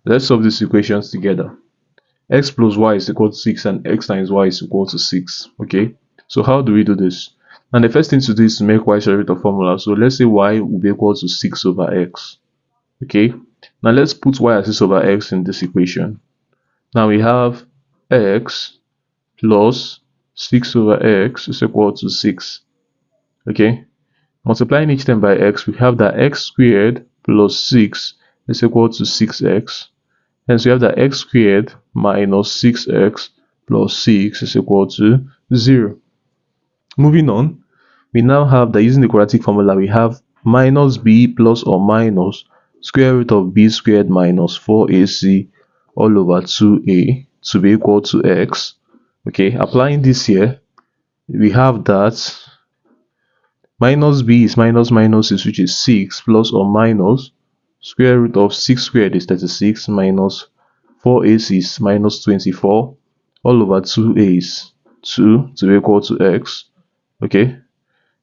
Let's solve these equations together. X plus y is equal to 6 and x times y is equal to 6. Okay, so how do we do this? And the first thing to do is to make y square root of formula. So let's say y will be equal to 6 over x. Okay, now let's put y as 6 over x in this equation. Now we have x plus 6 over x is equal to 6. Okay, multiplying each term by x, we have that x squared plus 6 is equal to 6x. Hence we have that x squared minus 6x plus 6 is equal to 0. Moving on, we now have that using the quadratic formula, we have minus b plus or minus square root of b squared minus 4ac all over 2a to be equal to x. Okay, applying this here, we have that minus b is minus minus 6, which is 6, plus or minus square root of 6 squared is 36 minus 4ac is minus 24 all over 2a is 2 to be equal to x. Okay,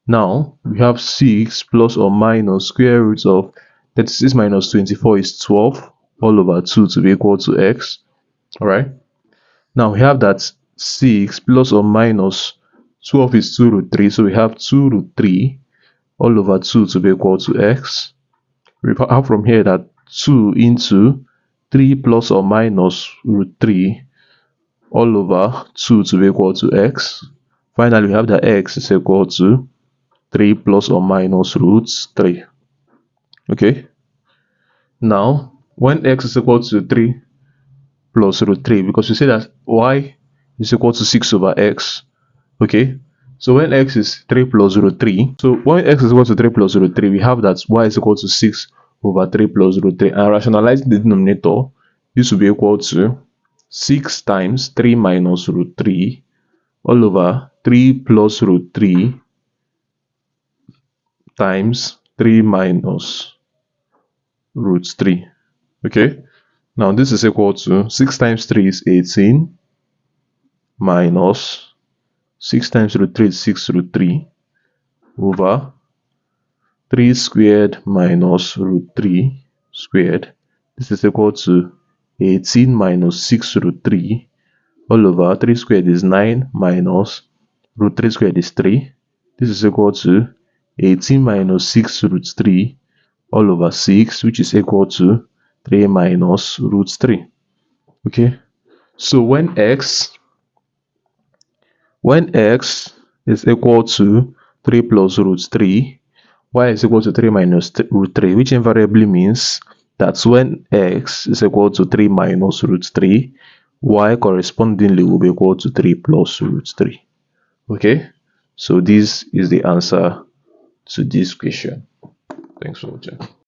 now we have 6 plus or minus square root of 36 minus 24 is 12 all over 2 to be equal to x. Alright, now we have that 6 plus or minus 12 is 2 root 3, so we have 2 root 3 all over 2 to be equal to x. We have from here that 2 into 3 plus or minus root 3 all over 2 to be equal to x. Finally, we have that x is equal to 3 plus or minus root 3. Okay, now when x is equal to 3 plus root 3, because we say that y is equal to 6 over x. Okay, so when x is 3 plus root 3, so when x is equal to 3 plus root 3, we have that y is equal to 6 over 3 plus root 3, and rationalizing the denominator, this will be equal to 6 times 3 minus root 3 all over 3 plus root 3 times 3 minus root 3. Okay, now this is equal to 6 times 3 is 18 minus 6 times root 3 is 6 root 3 over 3 squared minus root 3 squared. This is equal to 18 minus 6 root 3 all over 3 squared is 9 minus root 3 squared is 3. This is equal to 18 minus 6 root 3 all over 6, which is equal to 3 minus root 3. Okay, so when x is equal to 3 plus root 3, y is equal to 3 minus root 3, which invariably means that when x is equal to 3 minus root 3, y correspondingly will be equal to 3 plus root 3. Okay, so this is the answer to this question. Thanks for watching.